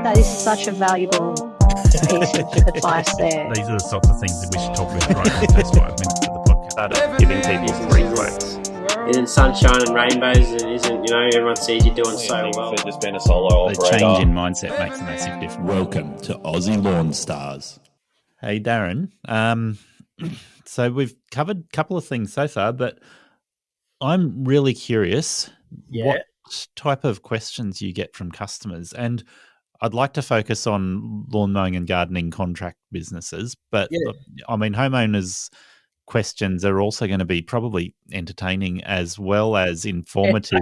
That is such a valuable piece of advice there. These are the sorts of things that we should talk about right in the first 5 minutes of the podcast. Started giving people free quotes. Isn't sunshine and rainbows, and isn't, everyone sees you doing so well. For just being a solo The operator. change in mindset makes a massive difference. Welcome to Aussie Lawn Stars. Hey, Darren. So we've covered a couple of things so far, but I'm really curious what type of questions you get from customers. And I'd like to focus on lawn mowing and gardening contract businesses, but I mean, homeowners' questions are also going to be probably entertaining as well as informative.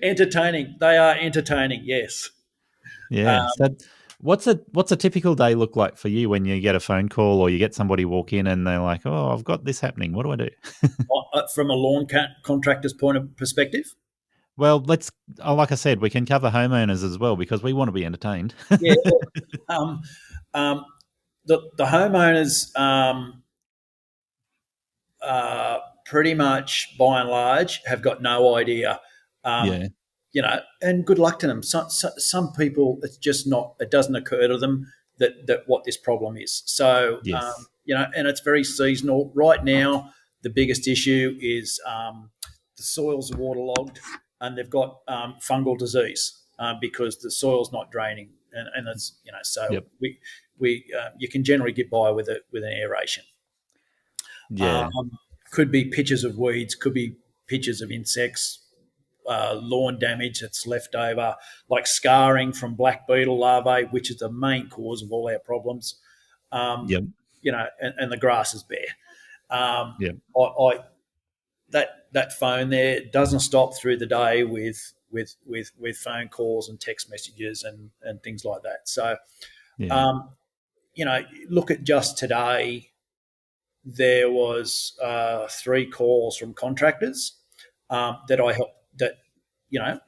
Entertaining. They are entertaining, yes. Yeah. So what's a typical day look like for you when you get a phone call or you get somebody walk in and they're like, oh, I've got this happening. What do I do? From a lawn contractor's point of perspective? Well, like I said, we can cover homeowners as well because we want to be entertained. Yeah. The homeowners pretty much, by and large, have got no idea. And good luck to them. Some people, it's just not. It doesn't occur to them that what this problem is. So yes. And it's very seasonal. Right now, the biggest issue is the soils are waterlogged and they've got fungal disease because the soil's not draining, and it's you can generally get by with an aeration. Yeah, could be pictures of weeds, could be pictures of insects, lawn damage that's left over, like scarring from black beetle larvae, which is the main cause of all our problems. And the grass is bare. That phone there doesn't stop through the day with phone calls and text messages and things like that. So, look at just today. There was 3 calls from contractors that I help. I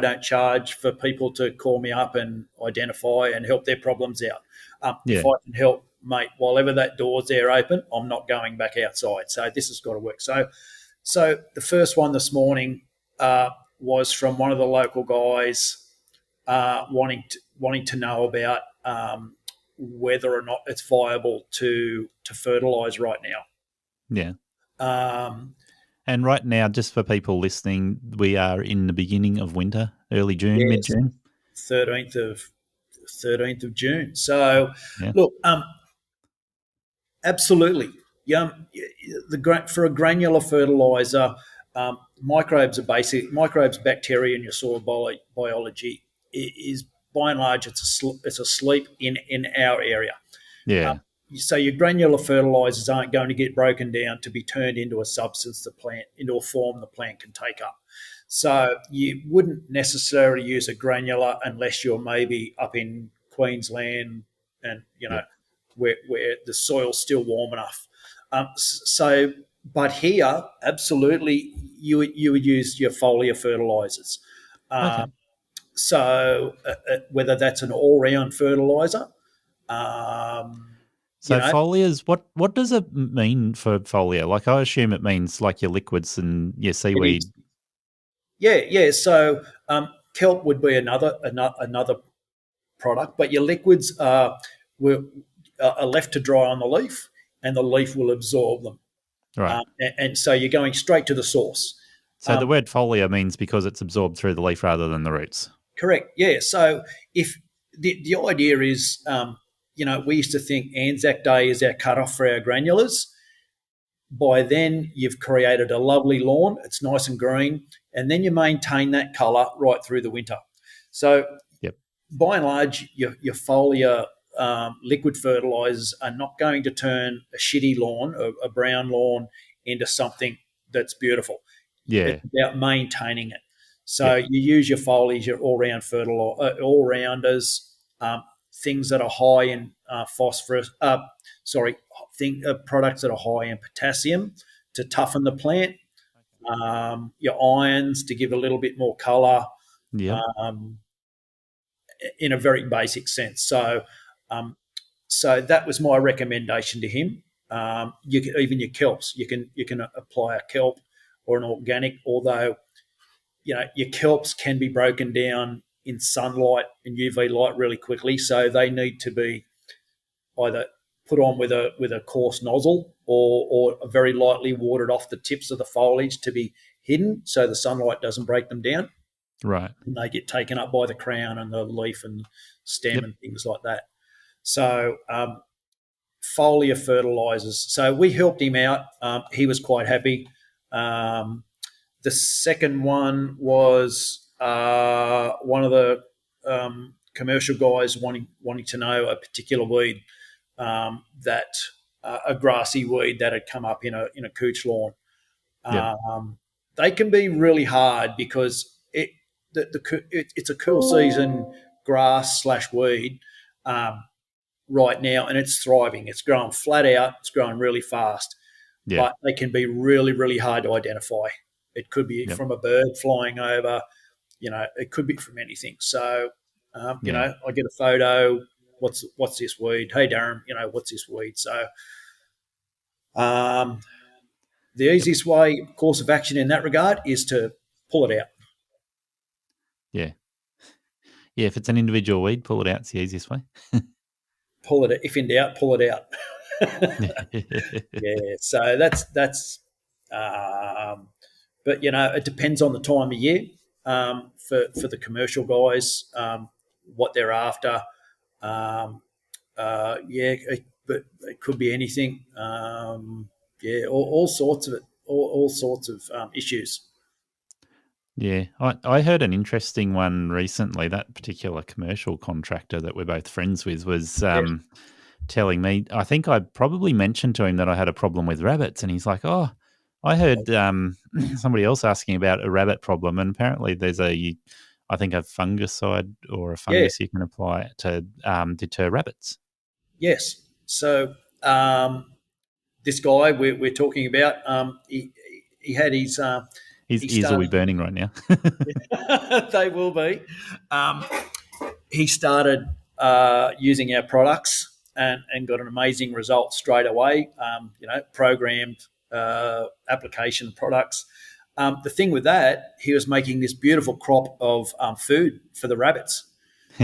don't charge for people to call me up and identify and help their problems out. If I can help, mate, while ever that door's there open, I'm not going back outside. So this has got to work. So the first one this morning was from one of the local guys wanting to know about whether or not it's viable to fertilise right now. Yeah. And right now, just for people listening, we are in the beginning of winter, early June, mid-June. 13th of June. So, look, absolutely. For a granular fertiliser, microbes, bacteria in your soil biology is by and large it's asleep in our area. Yeah. So your granular fertilisers aren't going to get broken down to be turned into a substance into a form the plant can take up. So you wouldn't necessarily use a granular unless you're maybe up in Queensland and where the soil's still warm enough. But here, absolutely, you would use your foliar fertilisers. So whether that's an all-round fertiliser. Foliars, what does it mean for foliar? Like, I assume it means like your liquids and your seaweed. Yeah. So kelp would be another product, but your liquids are left to dry on the leaf, and the leaf will absorb them. Right. And so you're going straight to the source. So the word foliar means because it's absorbed through the leaf rather than the roots. Correct. Yeah. So if the idea is, we used to think Anzac Day is our cutoff for our granulars. By then, you've created a lovely lawn. It's nice and green, and then you maintain that colour right through the winter. So, by and large, your foliar liquid fertilisers are not going to turn a shitty lawn, a brown lawn, into something that's beautiful. Yeah, it's about maintaining it. So you use your foliars, your all-rounders, things that are high in phosphorus. Products that are high in potassium to toughen the plant. Your irons to give a little bit more colour. Yeah. In a very basic sense. So that was my recommendation to him. Even your kelps, you can apply a kelp or an organic, although your kelps can be broken down in sunlight and UV light really quickly, so they need to be either put on with a coarse nozzle or very lightly watered off the tips of the foliage to be hidden so the sunlight doesn't break them down. Right. And they get taken up by the crown and the leaf and stem and things like that. So foliar fertilizers. So we helped him out. He was quite happy. The second one was one of the commercial guys wanting to know a particular weed that a grassy weed that had come up in a cooch lawn. They can be really hard because it's a cool season grass / weed right now, and it's thriving. It's growing flat out. It's growing really fast, but they can be really, really hard to identify. It could be from a bird flying over. It could be from anything. So, I get a photo. What's this weed? Hey, Darren, what's this weed? So, the easiest course of action in that regard is to pull it out. Yeah. Yeah, if it's an individual weed, pull it out. It's the easiest way. Pull it. If in doubt, pull it out. Yeah. So that's. But it depends on the time of year for the commercial guys, what they're after. But it could be anything. All sorts of it. All sorts of issues. Yeah, I heard an interesting one recently. That particular commercial contractor that we're both friends with was telling me, I think I probably mentioned to him that I had a problem with rabbits, and he's like, oh, I heard somebody else asking about a rabbit problem, and apparently there's I think a fungicide or a fungus you can apply to deter rabbits. Yes. So this guy we're talking about, he had his... His ears will be burning right now. They will be. He started using our products and got an amazing result straight away. Programmed application products. The thing with that, he was making this beautiful crop of food for the rabbits.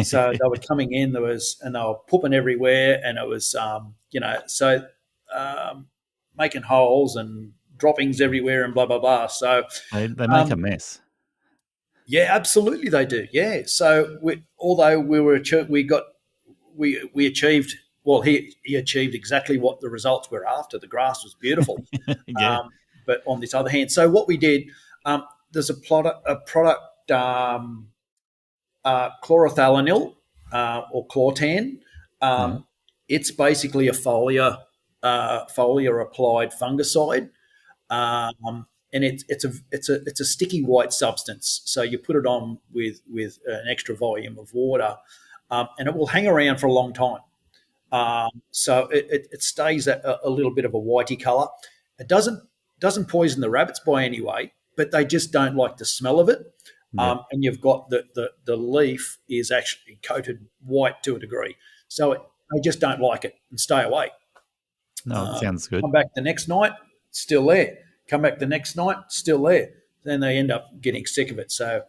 So they were coming in, and they were pooping everywhere, and it was, making holes and droppings everywhere and blah, blah, blah. So they make a mess. Yeah, absolutely they do. Yeah. So although we achieved, well, he achieved exactly what the results were after. The grass was beautiful. But on this other hand, so what we did, there's a product chlorothalonil or chlortan. It's basically a foliar applied fungicide. And it's a sticky white substance. So you put it on with an extra volume of water, and it will hang around for a long time. So it stays a little bit of a whitey colour. It doesn't poison the rabbits by any way, but they just don't like the smell of it. And you've got the leaf is actually coated white to a degree, so they just don't like it and stay away. No, it sounds good. Come back the next night, still there. Come back the next night, still there. Then they end up getting sick of it. So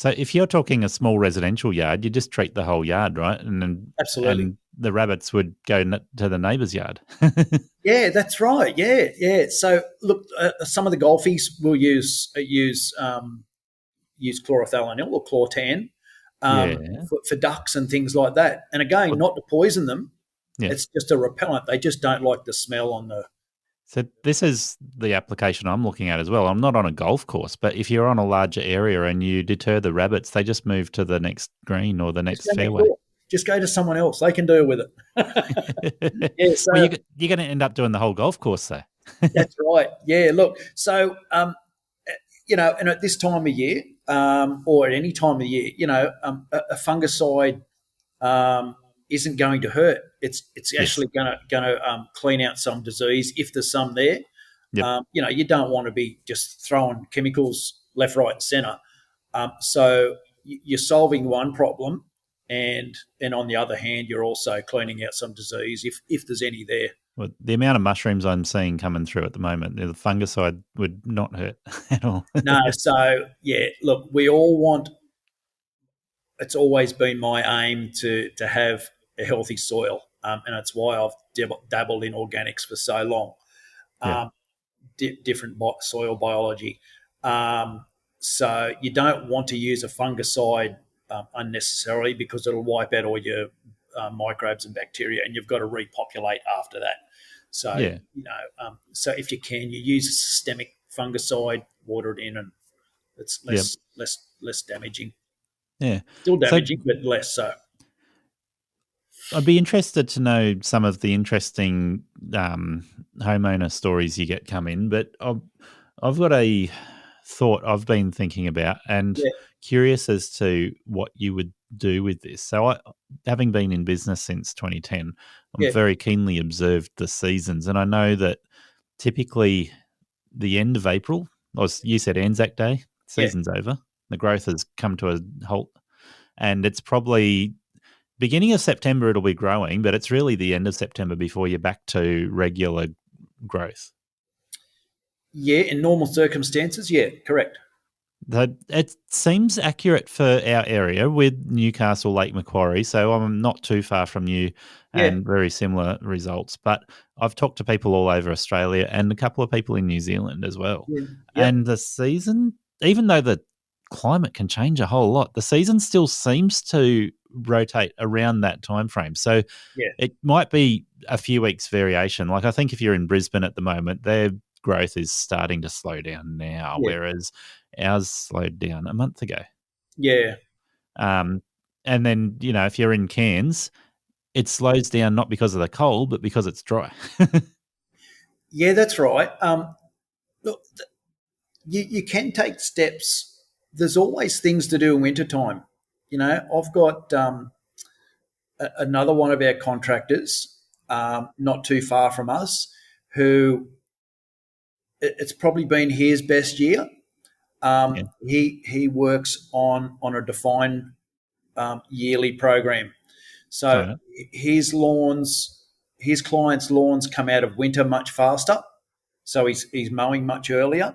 if you're talking a small residential yard, you just treat the whole yard, right? And then absolutely, the rabbits would go to the neighbour's yard. Yeah, that's right. Yeah. So look, some of the golfies will use chlorothalonil or chlortan for ducks and things like that. And again, not to poison them. Yeah. It's just a repellent. They just don't like the smell on the. So this is the application I'm looking at as well. I'm not on a golf course, but if you're on a larger area and you deter the rabbits, they just move to the next green or the next fairway. Just go to someone else. They can deal with it. Yeah, so well, you're going to end up doing the whole golf course, though. That's right. Yeah, look. So, and at this time of year, or at any time of year, a fungicide isn't going to hurt. It's actually going to clean out some disease if there's some there. Yep. You don't want to be just throwing chemicals left, right, and centre. So you're solving one problem, and on the other hand, you're also cleaning out some disease if there's any there. Well, the amount of mushrooms I'm seeing coming through at the moment, the fungicide would not hurt at all. No, so yeah, look, we all want it's always been my aim to have a healthy soil, and it's why I've dabbled in organics for so long. Different soil biology. So you don't want to use a fungicide unnecessarily, because it'll wipe out all your microbes and bacteria, and you've got to repopulate after that. So so if you can, you use a systemic fungicide, water it in, and it's less damaging. Yeah, Still damaging, but less so. I'd be interested to know some of the interesting homeowner stories you get come in, but I've got a thought I've been thinking about and curious as to what you would do with this. So having been in business since 2010, I'm very keenly observed the seasons, and I know that typically the end of April, you said Anzac Day, season's over, the growth has come to a halt, and it's probably beginning of September it'll be growing, but it's really the end of September before you're back to regular growth. Yeah, in normal circumstances, correct. It seems accurate for our area with Newcastle, Lake Macquarie, so I'm not too far from you and very similar results. But I've talked to people all over Australia and a couple of people in New Zealand as well. And the season, even though the climate can change a whole lot, the season still seems to rotate around that time frame. So it might be a few weeks variation. Like I think if you're in Brisbane at the moment, their growth is starting to slow down now, whereas ours slowed down a month ago. And then, if you're in Cairns, it slows down not because of the cold, but because it's dry. That's right. Look, you can take steps. There's always things to do in wintertime. I've got another one of our contractors, not too far from us, who it's probably been his best year. He works on a defined yearly program. So his clients' lawns come out of winter much faster. So he's mowing much earlier.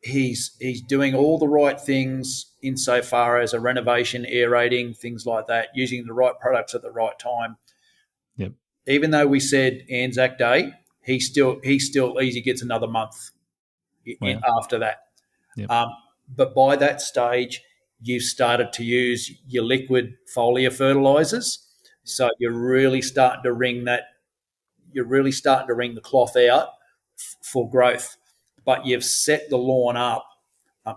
He's doing all the right things insofar as a renovation, aerating, things like that, using the right products at the right time. Even though we said Anzac Day, he still easy gets another month after that. But by that stage, you've started to use your liquid foliar fertilizers. So you're really starting to wring the cloth out for growth. But you've set the lawn up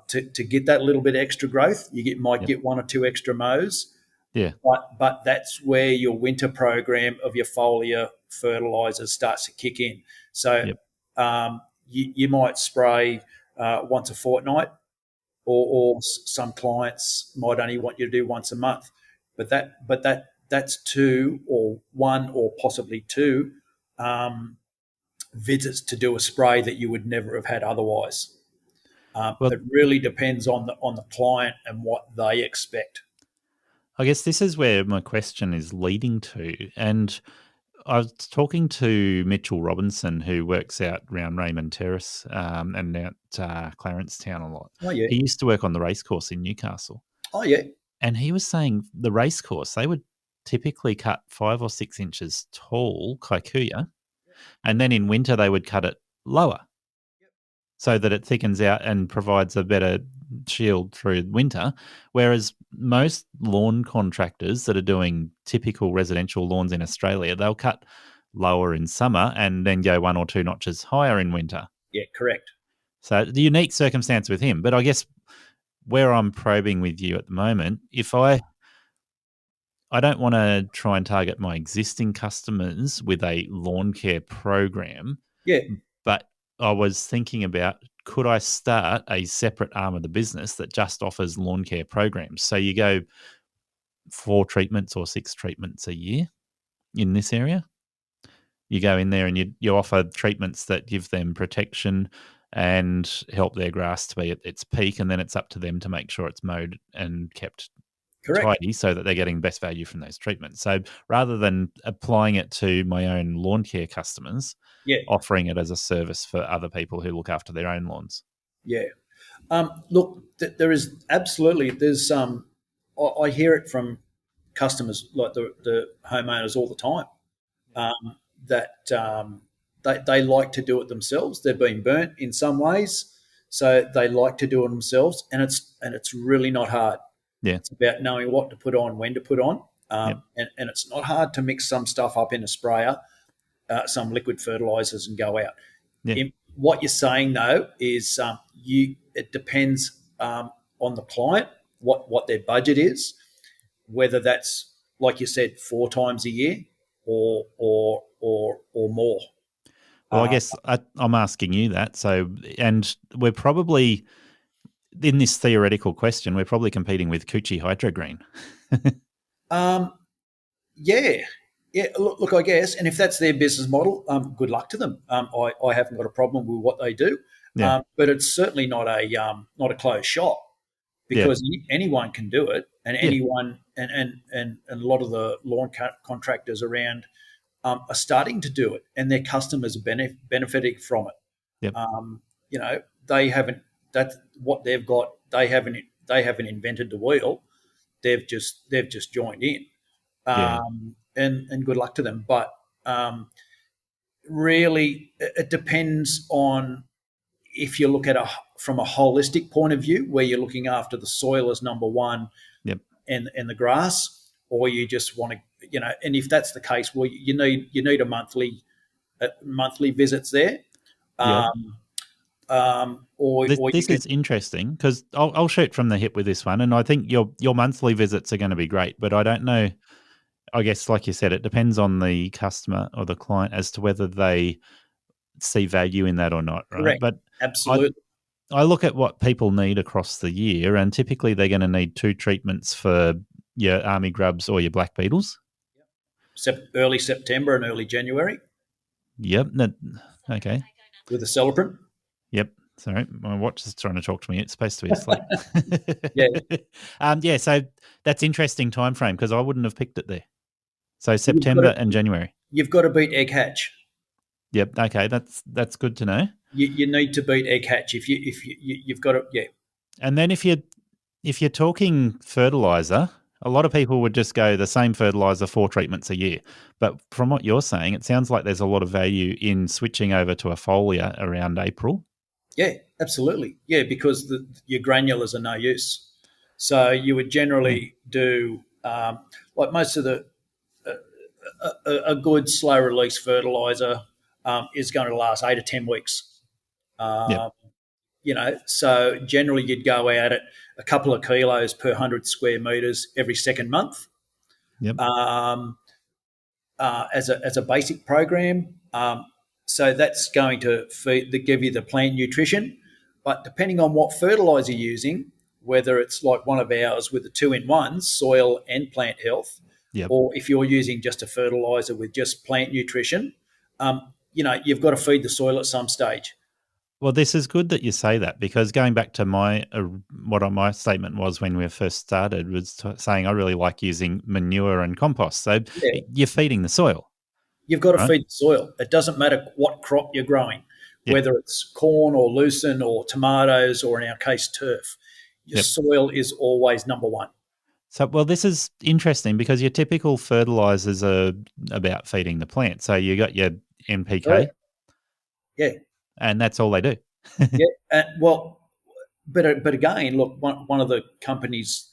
to get that little bit extra growth. You might get one or two extra mows. But that's where your winter program of your foliar fertilizers starts to kick in. So you might spray once a fortnight, or some clients might only want you to do once a month. But that's one or possibly two visits to do a spray that you would never have had otherwise. It really depends on the client and what they expect. I guess this is where my question is leading to. And I was talking to Mitchell Robinson, who works out around Raymond Terrace and out Clarence Town a lot. He used to work on the racecourse in Newcastle. And he was saying the racecourse, they would typically cut 5 or 6 inches tall kikuyu, and then in winter they would cut it lower so that it thickens out and provides a better shield through winter, whereas most lawn contractors that are doing typical residential lawns in Australia, they'll cut lower in summer and then go 1 or 2 notches higher in winter. Correct. So the unique circumstance with him, but I guess where I'm probing with you at the moment, if I don't want to try and target my existing customers with a lawn care program, but I was thinking about, could I start a separate arm of the business that just offers lawn care programs? So you go 4 treatments or 6 treatments a year in this area. You go in there and you offer treatments that give them protection and help their grass to be at its peak, and then it's up to them to make sure it's mowed and kept tidy so that they're getting best value from those treatments. So rather than applying it to my own lawn care customers, offering it as a service for other people who look after their own lawns. Look, there is absolutely, there's I hear it from customers, like the homeowners, all the time, that they like to do it themselves. They've been burnt in some ways, so they like to do it themselves, and it's really not hard. Yeah. It's about knowing what to put on, when to put on, Yep. and it's not hard to mix some stuff up in a sprayer, some liquid fertilizers, and go out. Yeah. What you're saying though is it depends on the client, what their budget is, whether that's, like you said, 4 times a year or more. Well, I guess I'm asking you that. So, and we're probably, in this theoretical question, we're probably competing with Coochie Hydro Green. Yeah. Look, I guess, and if that's their business model, good luck to them. I haven't got a problem with what they do, Yeah. but it's certainly not a closed shop, because anyone can do it, and anyone and a lot of the lawn contractors around are starting to do it, and their customers are benefiting from it. Yep. They haven't. That's what they've got. They haven't invented the wheel. They've just joined in. And good luck to them. But really, it depends on if you look at from a holistic point of view, where you're looking after the soil as number one, Yep. and the grass, or you just want to, and if that's the case, well, you need a monthly visits there. Yep. This is interesting, because I'll shoot from the hip with this one, and I think your monthly visits are going to be great, but I don't know. I guess, like you said, it depends on the customer or the client as to whether they see value in that or not, right? Correct. But Absolutely. I look at what people need across the year, and typically they're going to need 2 treatments for your army grubs or your black beetles. Early September and early January. Yep. Okay. With a celebrant. Yep. Sorry, my watch is trying to talk to me. It's supposed to be asleep. Yeah. So that's interesting time frame, because I wouldn't have picked it there. So September and January. You've got to beat egg hatch. Yep. Okay, that's good to know. You need to beat egg hatch if you've got to. Yeah. And then if you're talking fertilizer, a lot of people would just go the same fertilizer 4 treatments a year. But from what you're saying, it sounds like there's a lot of value in switching over to a foliar around April. Yeah, absolutely. Yeah, because your granulars are no use. So you would generally do like most of the a good slow release fertilizer is going to last 8 to 10 weeks. So generally you'd go out at a couple of kilos per 100 square meters every second month. Yep. As a basic program. So that's going to give you the plant nutrition. But depending on what fertilizer you're using, whether it's like one of ours with the 2-in-1, soil and plant health, or if you're using just a fertilizer with just plant nutrition, you've got to feed the soil at some stage. Well, this is good that you say that, because going back to my statement was when we first started was saying I really like using manure and compost. So you're feeding the soil. You've got to feed the soil. It doesn't matter what crop you're growing, whether it's corn or lucerne or tomatoes or, in our case, turf. Your soil is always number one. So, well, this is interesting, because your typical fertilizers are about feeding the plant. So you got your NPK. Yeah. And that's all they do. But again, look, one of the companies,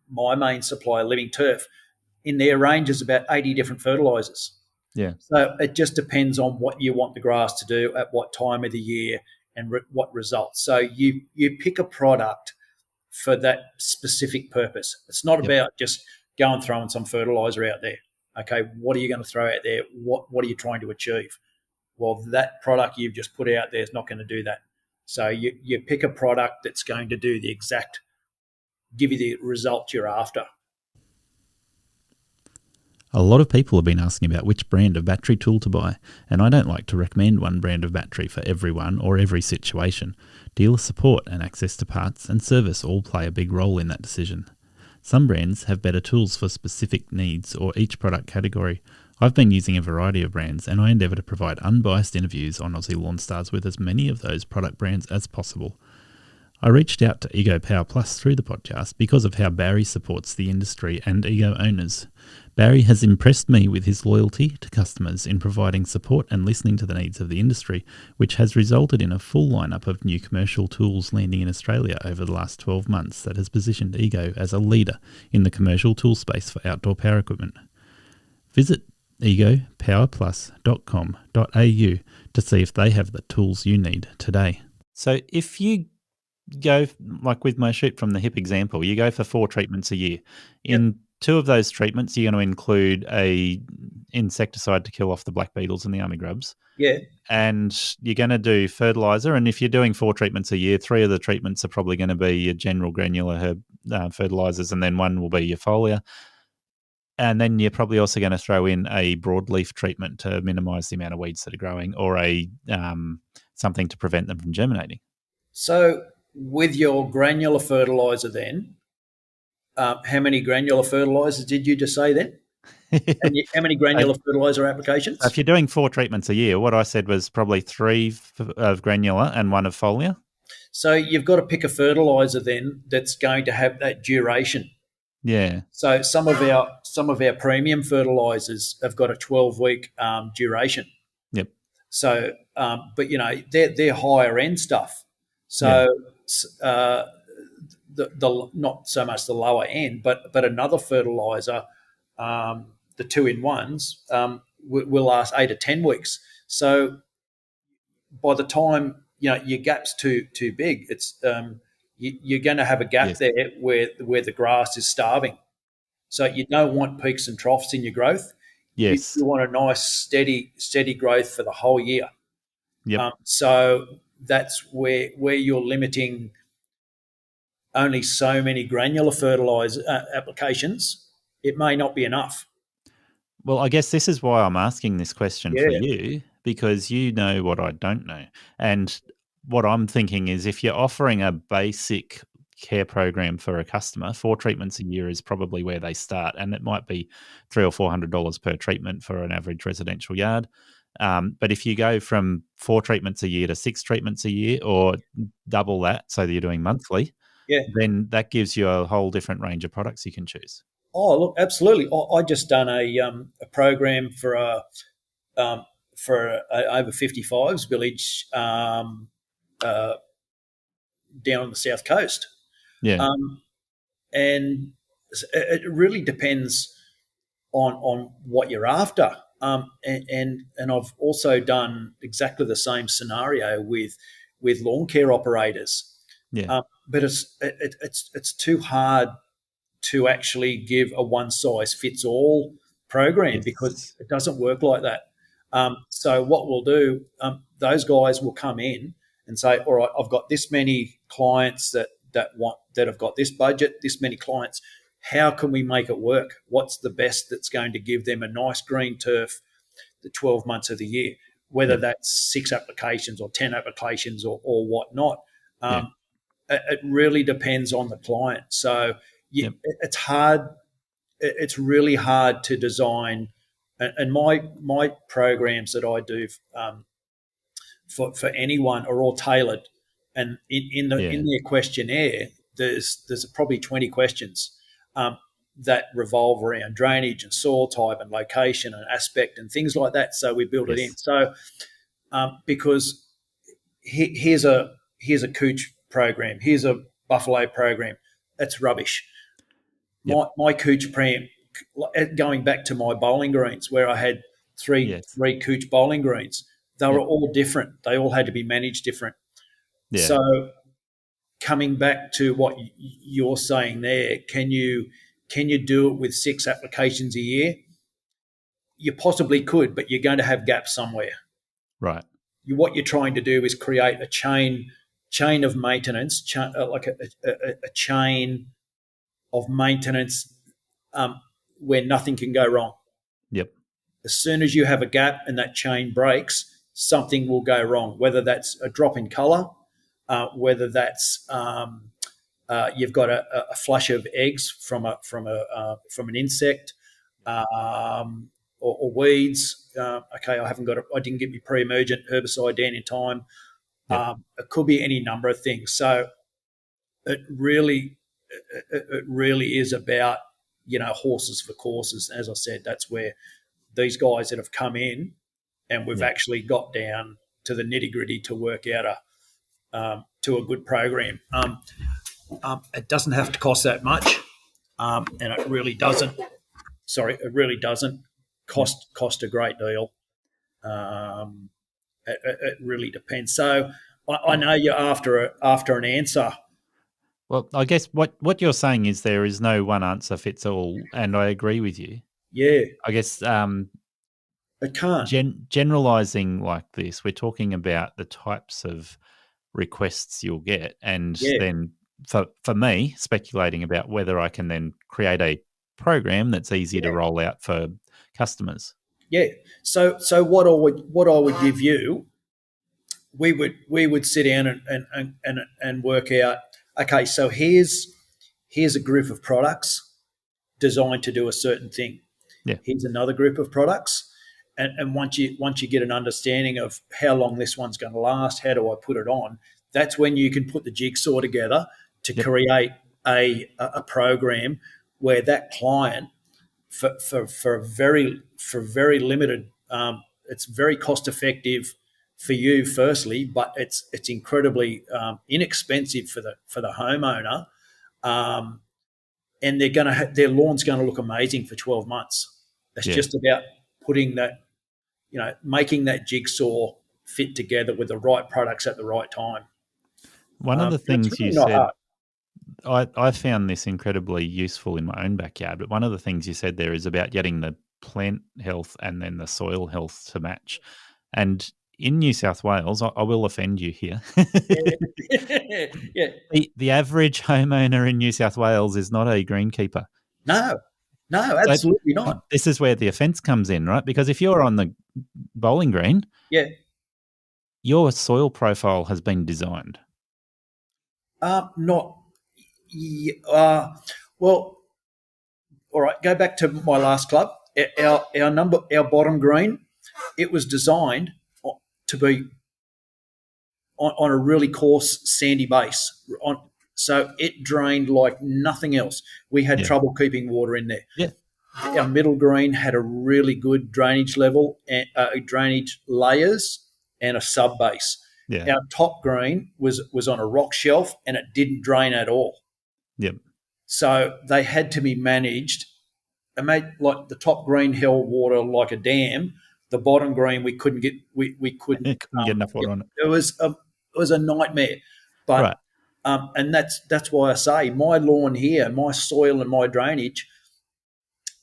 my main supplier, Living Turf, in their range is about 80 different fertilizers. Yeah. So it just depends on what you want the grass to do at what time of the year and what results. So you pick a product for that specific purpose. It's not about just go and throwing some fertilizer out there. Okay, what are you going to throw out there? What are you trying to achieve? Well, that product you've just put out there is not going to do that. So you pick a product that's going to do give you the result you're after. A lot of people have been asking about which brand of battery tool to buy, and I don't like to recommend one brand of battery for everyone or every situation. Dealer support and access to parts and service all play a big role in that decision. Some brands have better tools for specific needs or each product category. I've been using a variety of brands, and I endeavour to provide unbiased interviews on Aussie Lawn Stars with as many of those product brands as possible. I reached out to Ego Power Plus through the podcast because of how Barry supports the industry and Ego owners. Barry has impressed me with his loyalty to customers in providing support and listening to the needs of the industry, which has resulted in a full lineup of new commercial tools landing in Australia over the last 12 months that has positioned Ego as a leader in the commercial tool space for outdoor power equipment. Visit egopowerplus.com.au to see if they have the tools you need today. So if you go, like with my shoot from the hip example, you go for 4 treatments a year. In 2 of those treatments, you're going to include a insecticide to kill off the black beetles and the army grubs. Yeah. And you're going to do fertilizer. And if you're doing 4 treatments a year, 3 of the treatments are probably going to be your general granular herb fertilizers, and then 1 will be your foliar. And then you're probably also going to throw in a broadleaf treatment to minimize the amount of weeds that are growing, or a something to prevent them from germinating. So with your granular fertilizer then, how many granular fertilizers did you just say then? How many granular fertilizer applications? If you're doing 4 treatments a year, what I said was probably 3 of granular and 1 of foliar. So you've got to pick a fertilizer then that's going to have that duration. Yeah. So some of our premium fertilizers have got a 12-week duration. Yep. So, but they're higher end stuff. So the not so much the lower end, but another fertilizer, the 2-in-1s, will last 8 to 10 weeks. So by the time your gap's too big, it's you're going to have a gap there where the grass is starving. So you don't want peaks and troughs in your growth. Yes. You want a nice steady growth for the whole year. Yep. So that's where you're limiting only so many granular fertilizer applications. It may not be enough. Well, I guess this is why I'm asking this question for you, because you know what I don't know. And what I'm thinking is, if you're offering a basic care program for a customer, 4 treatments a year is probably where they start. And it might be $300 or $400 per treatment for an average residential yard. But if you go from 4 treatments a year to 6 treatments a year, or double that so that you're doing monthly, then that gives you a whole different range of products you can choose. Oh, look, absolutely. I just done a program for a over 55s village down on the south coast. Yeah. And it really depends on what you're after. And I've also done exactly the same scenario with Lawncare operators. Yeah. But it's too hard to actually give a one-size-fits-all program because it doesn't work like that. So what we'll do, those guys will come in and say, all right, I've got this many clients that have got this budget, this many clients. How can we make it work? What's the best that's going to give them a nice green turf the 12 months of the year, whether that's 6 applications or 10 applications or whatnot. It really depends on the client. So it's hard. It's really hard to design. And my programs that I do for anyone are all tailored. And in their questionnaire, there's probably 20 questions that revolve around drainage and soil type and location and aspect and things like that. So we build it in. So because here's a cooch program, here's a buffalo program, that's rubbish. My cooch program, going back to my bowling greens where I had three cooch bowling greens, they were all different. They all had to be managed different. Yeah. So coming back to what you're saying there, can you do it with 6 applications a year? You possibly could, but you're going to have gaps somewhere. Right. What you're trying to do is create a chain of maintenance, like a chain of maintenance where nothing can go wrong. Yep. As soon as you have a gap and that chain breaks, something will go wrong, whether that's a drop in colour, whether that's you've got a flush of eggs from an insect, or weeds. Okay, I didn't get my pre-emergent herbicide down in time. It could be any number of things. So it really is about, horses for courses. As I said, that's where these guys that have come in and we've actually got down to the nitty gritty to work out to a good program. It doesn't have to cost that much, and it really doesn't. Sorry, it really doesn't cost a great deal. It really depends. So I know you're after an answer. Well, I guess what you're saying is there is no one answer fits all, and I agree with you. Yeah, I guess it can't. generalizing like this, we're talking about the types of requests you'll get, and then for me, speculating about whether I can then create a program that's easy to roll out for customers. Yeah. So what I would give you, we would sit down and work out. Okay, so here's a group of products designed to do a certain thing. Yeah. Here's another group of products, and once you get an understanding of how long this one's going to last, how do I put it on? That's when you can put the jigsaw together to create a program where that client for very limited, it's very cost effective for you firstly, but it's incredibly inexpensive for the homeowner, and their lawn's going to look amazing for 12 months. It's just about putting that, making that jigsaw fit together with the right products at the right time. One of the things really you said, I found this incredibly useful in my own backyard, but one of the things you said there is about getting the plant health and then the soil health to match. And in New South Wales, I will offend you here. Yeah. The average homeowner in New South Wales is not a greenkeeper. No, absolutely not. This is where the offence comes in, right? Because if you're on the bowling green, your soil profile has been designed. Well, all right. Go back to my last club. Our bottom green, it was designed to be on a really coarse sandy base. So it drained like nothing else. We had trouble keeping water in there. Yeah. Our middle green had a really good drainage level, and drainage layers, and a sub base. Yeah. Our top green was on a rock shelf and it didn't drain at all. Yep. So they had to be managed. And like the top green held water like a dam. The bottom green we couldn't get get enough water on it. It was a nightmare. But and that's why I say my lawn here, my soil and my drainage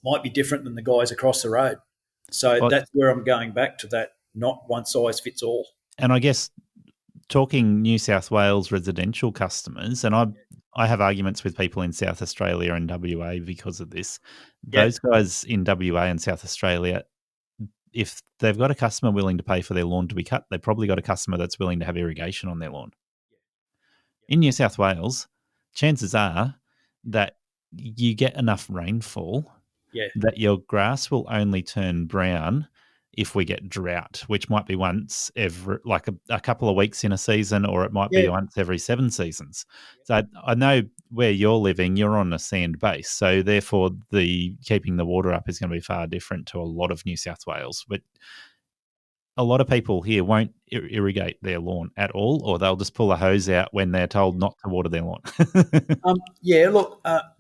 might be different than the guys across the road. So that's where I'm going back to that, not one size fits all. And I guess talking New South Wales residential customers, and I have arguments with people in South Australia and WA because of this. Those guys in WA and South Australia, if they've got a customer willing to pay for their lawn to be cut, they've probably got a customer that's willing to have irrigation on their lawn. In New South Wales, chances are that you get enough rainfall that your grass will only turn brown if we get drought, which might be once every, like a couple of weeks in a season, or it might be once every 7 seasons. So I know where you're living, you're on a sand base. So therefore keeping the water up is going to be far different to a lot of New South Wales. But a lot of people here won't irrigate their lawn at all, or they'll just pull a hose out when they're told not to water their lawn.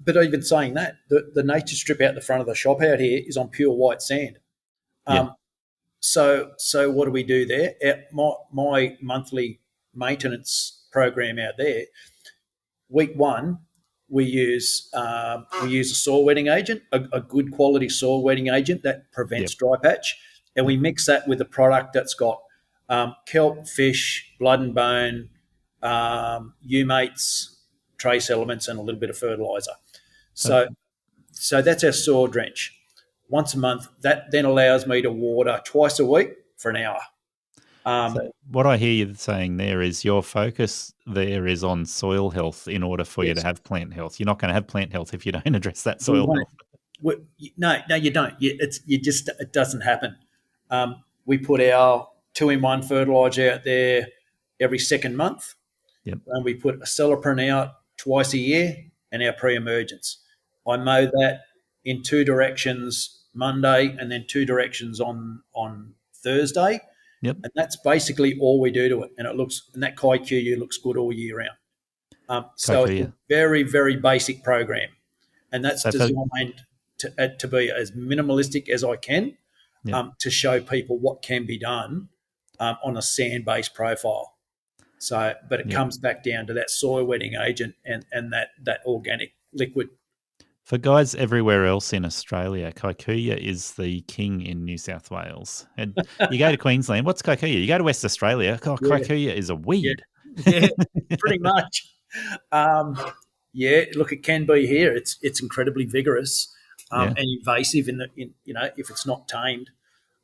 But even saying that, the nature strip out the front of the shop out here is on pure white sand. So what do we do there? My monthly maintenance program out there, week 1, we use a soil wetting agent, a good quality soil wetting agent that prevents dry patch, and we mix that with a product that's got kelp, fish, blood and bone, humates, trace elements, and a little bit of fertilizer. So that's our soil drench. Once a month, that then allows me to water twice a week for an hour. So what I hear you saying there is your focus there is on soil health in order for you to have plant health. You're not going to have plant health if you don't address that soil health. No, you don't. It doesn't happen. We put our 2-in-1 fertilizer out there every second month, and we put a Celiprin out twice a year, and our pre-emergence. I mow that in two directions Monday and then two directions on Thursday. Yep. And that's basically all we do to it. And that Kikuyu looks good all year round. So it's a very, very basic program. And that's designed to be as minimalistic as I can, to show people what can be done on a sand-based profile. So, but it comes back down to that soil wetting agent and that organic liquid. For guys everywhere else in Australia, Kikuyu is the king in New South Wales. And you go to Queensland, what's Kikuyu? You go to West Australia, Kikuyu is a weed. Yeah, pretty much. Look, it can be here. It's incredibly vigorous and invasive if it's not tamed.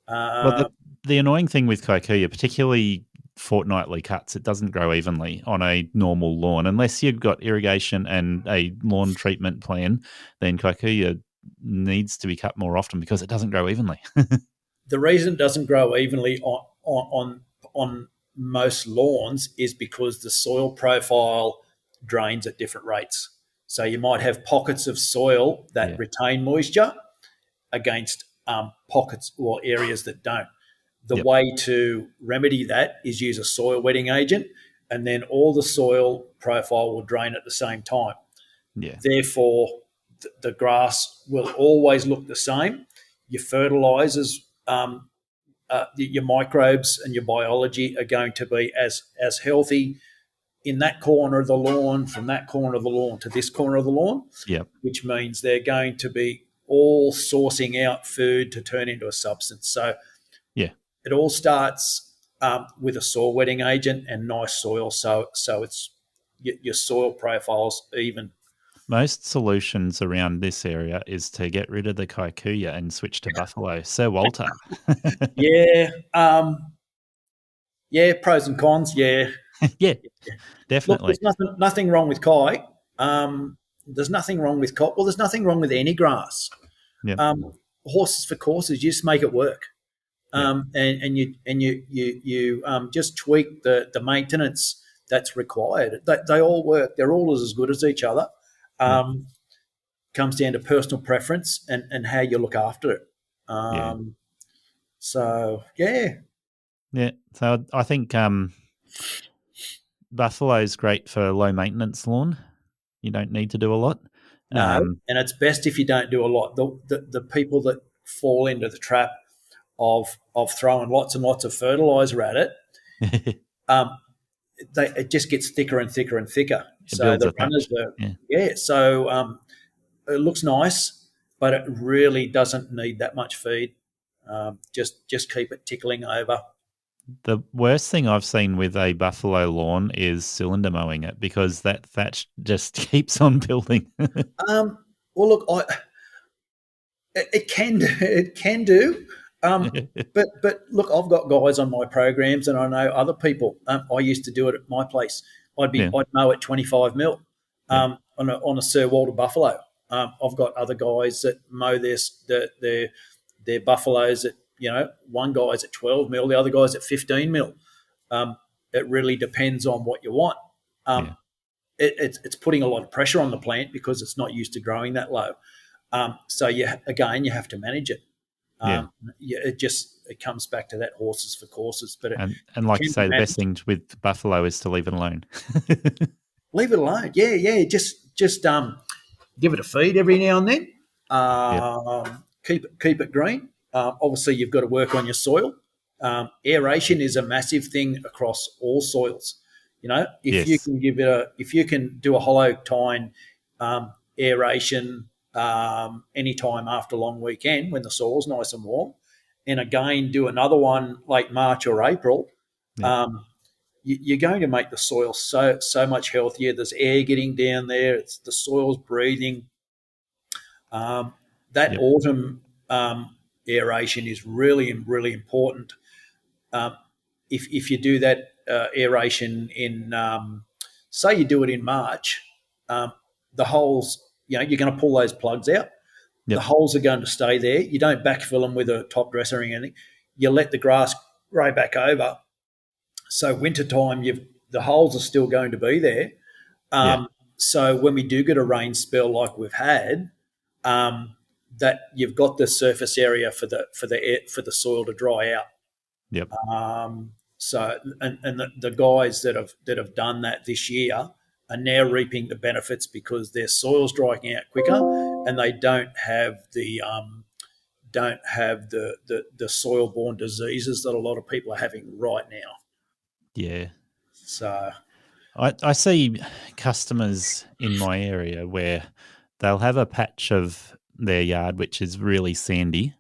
Well, the annoying thing with Kikuyu, particularly fortnightly cuts, it doesn't grow evenly on a normal lawn. Unless you've got irrigation and a lawn treatment plan, then Kikuyu needs to be cut more often because it doesn't grow evenly. The reason it doesn't grow evenly on most lawns is because the soil profile drains at different rates. So you might have pockets of soil that retain moisture against pockets or areas that don't. The way to remedy that is use a soil wetting agent, and then all the soil profile will drain at the same time. Yeah. Therefore, the grass will always look the same. Your fertilizers, your microbes and your biology are going to be as healthy in that corner of the lawn, from that corner of the lawn to this corner of the lawn, which means they're going to be all sourcing out food to turn into a substance. So it all starts with a soil wetting agent and nice soil, so it's your soil profile's even. Most solutions around this area is to get rid of the Kikuyu and switch to buffalo. Sir Walter. Pros and cons, definitely. Look, there's nothing wrong with Kai. There's nothing wrong with cotton. Well, there's nothing wrong with any grass. Horses for courses, you just make it work. And you just tweak the maintenance that's required. They all work. They're all as good as each other. Comes down to personal preference and how you look after it. So I think buffalo is great for low maintenance lawn. You don't need to do a lot. No, and it's best if you don't do a lot. The people that fall into the trap of throwing lots and lots of fertilizer at it, it just gets thicker and thicker and thicker. So the runners so it looks nice, but it really doesn't need that much feed. Just keep it tickling over. The worst thing I've seen with a buffalo lawn is cylinder mowing it, because that thatch just keeps on building. Well, look, it can do. But look, I've got guys on my programs, and I know other people. I used to do it at my place. I'd mow at 25 mil on a Sir Walter buffalo. I've got other guys that mow their buffaloes at, one guy's at 12 mil, the other guy's at 15 mil. It really depends on what you want. It's putting a lot of pressure on the plant because it's not used to growing that low. So you have to manage it. It comes back to that horses for courses. But and like you say, the best thing with buffalo is to leave it alone. Leave it alone. Yeah. Just give it a feed every now and then. Keep it green. Obviously, you've got to work on your soil. Aeration is a massive thing across all soils. If you can do a hollow tine aeration anytime after long weekend when the soil's nice and warm, and again do another one late March or April, you're going to make the soil so much healthier. There's air getting down there. The soil's breathing. Autumn aeration is really, really important. If you do that aeration in, say you do it in March, the holes, you're going to pull those plugs out. The holes are going to stay there. You don't backfill them with a top dresser or anything. You let the grass grow back over. So wintertime, the holes are still going to be there. So when we do get a rain spell like we've had, that you've got the surface area for the soil to dry out. Yep. So the guys that have done that this year are now reaping the benefits because their soil's drying out quicker, and they don't have the soil-borne diseases that a lot of people are having right now. Yeah. So I see customers in my area where they'll have a patch of their yard which is really sandy.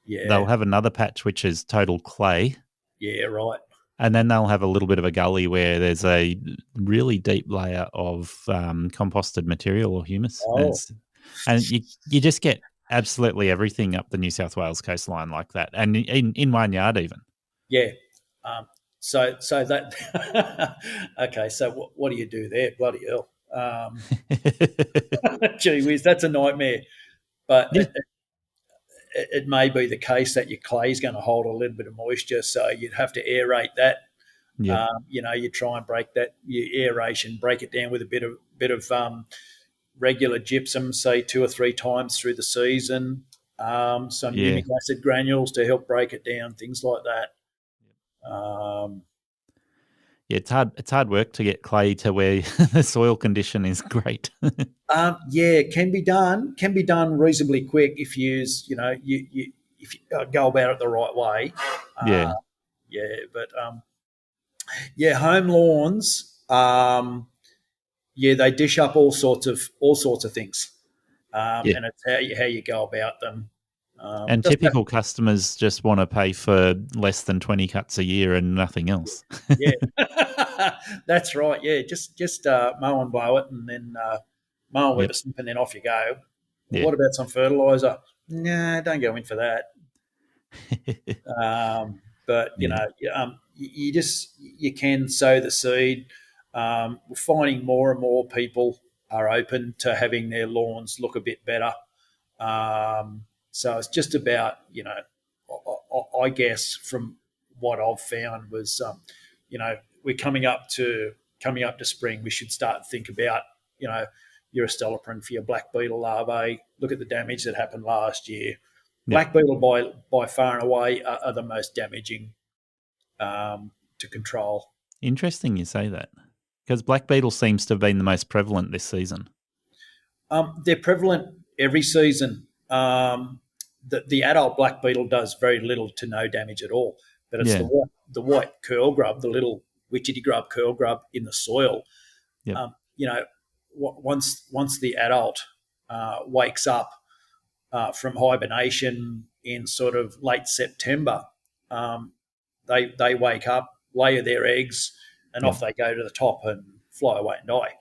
yeah, They'll have another patch which is total clay. yeah, right. And then they'll have a little bit of a gully where there's a really deep layer of composted material or humus. Oh. And you just get absolutely everything up the New South Wales coastline like that. And in one yard even. Yeah. So that okay. So what do you do there? Bloody hell! Gee whiz, that's a nightmare. But Yeah. it may be the case that your clay is going to hold a little bit of moisture, so you'd have to aerate that. Yeah. You try and break that your aeration, break it down with a bit of regular gypsum, say 2 or 3 times through the season. Some humic acid granules to help break it down, things like that. Yeah, it's hard work to get clay to where the soil condition is great. It can be done. Can be done reasonably quick if you use, if you go about it the right way. Yeah. But home lawns. They dish up all sorts of things, and it's how you go about them. And typical customers just want to pay for less than 20 cuts a year and nothing else. Yeah, that's right. Yeah, just mow and blow it, and then mow and with a snip, and then off you go. Yeah. What about some fertilizer? Nah, don't go in for that. But you can sow the seed. We're finding more and more people are open to having their lawns look a bit better. So it's just about, I guess from what I've found was, we're coming up to spring. We should start to think about, your esteloprin for your black beetle larvae. Look at the damage that happened last year. Black beetle by far and away are the most damaging to control. Interesting you say that, because black beetle seems to have been the most prevalent this season. They're prevalent every season. The adult black beetle does very little to no damage at all, but it's the white curl grub, the little witchetty grub, curl grub in the soil. Yep. Once the adult wakes up from hibernation in sort of late September, they wake up, lay their eggs, and off they go to the top and fly away and die.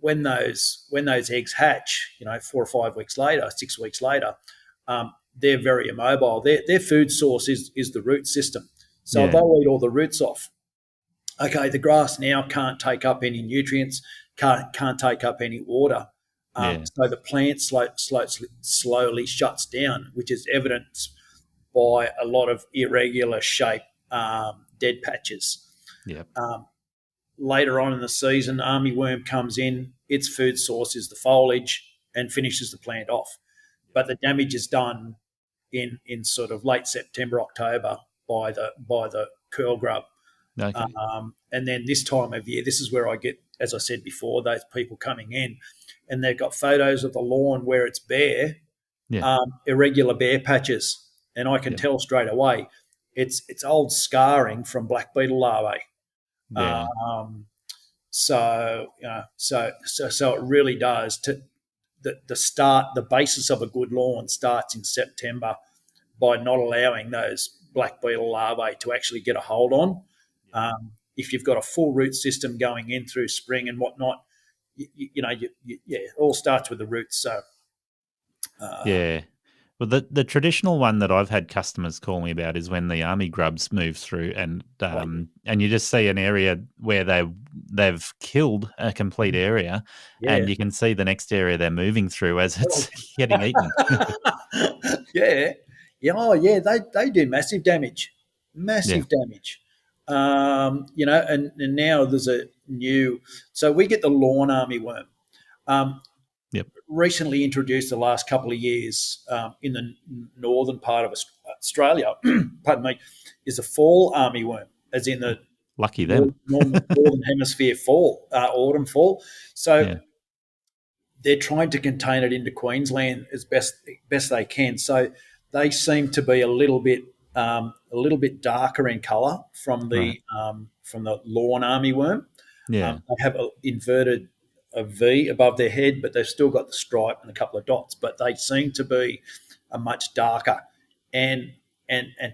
When those eggs hatch, 4 or 5 weeks later, 6 weeks later, they're very immobile. Their food source is the root system, so they'll eat all the roots off. Okay, the grass now can't take up any nutrients, can't take up any water, so the plant slowly shuts down, which is evidenced by a lot of irregular shape dead patches. Yep. Later on in the season, armyworm comes in. Its food source is the foliage and finishes the plant off. But the damage is done in sort of late September, October by the curl grub. Okay. And then this time of year, this is where I get, as I said before, those people coming in and they've got photos of the lawn where it's bare, irregular bare patches. And I can tell straight away it's old scarring from black beetle larvae. Yeah. So it really does. The basis of a good lawn starts in September by not allowing those black beetle larvae to actually get a hold on. If you've got a full root system going in through spring and whatnot, it all starts with the roots. So Well, the traditional one that I've had customers call me about is when the army grubs move through, and you just see an area where they've killed a complete area, and you can see the next area they're moving through as it's getting eaten. They do massive damage, damage. And now there's new. So we get the lawn armyworm. Yep. Recently introduced the last couple of years in the northern part of Australia, pardon me, is a fall armyworm, as in the Lucky them. northern hemisphere fall, autumn fall. So Yeah. they're trying to contain it into Queensland as best they can. So they seem to be a little bit darker in colour from the lawn armyworm. Yeah. They have a V above their head, but they've still got the stripe and a couple of dots. But they seem to be a much darker, and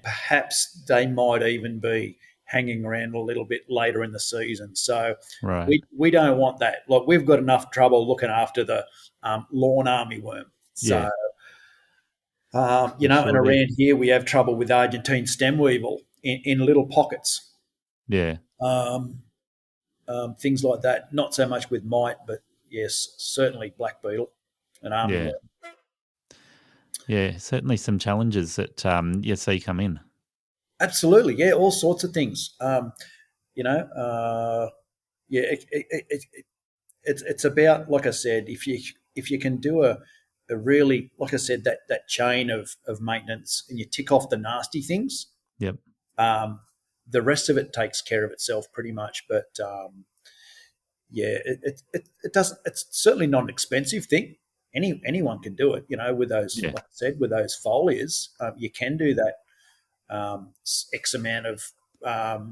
perhaps they might even be hanging around a little bit later in the season. So we don't want that. Like, we've got enough trouble looking after the lawn armyworm. So and around here we have trouble with Argentine stem weevil in little pockets. Yeah. Things like that. Not so much with mite, but yes, certainly black beetle and armyworm. Yeah, certainly some challenges that see come in. Absolutely, yeah, all sorts of things. It's about, like I said, if you can do a really, like I said, that chain of maintenance, and you tick off the nasty things. Yep. The rest of it takes care of itself pretty much, but it doesn't. It's certainly not an expensive thing. Anyone can do it. With those, like I said, with those foliars, you can do that X amount of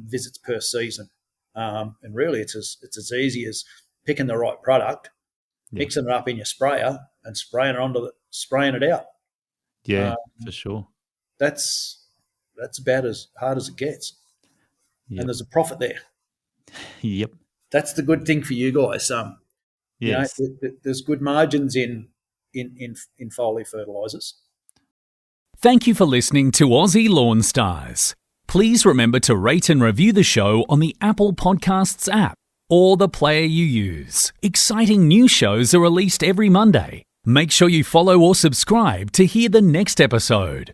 visits per season, and really, it's as easy as picking the right product, mixing it up in your sprayer, and spraying it out. Yeah, for sure. That's about as hard as it gets. Yep. And there's a profit there. Yep. That's the good thing for you guys. Yes. There's good margins in foliar fertilisers. Thank you for listening to Aussie Lawn Stars. Please remember to rate and review the show on the Apple Podcasts app or the player you use. Exciting new shows are released every Monday. Make sure you follow or subscribe to hear the next episode.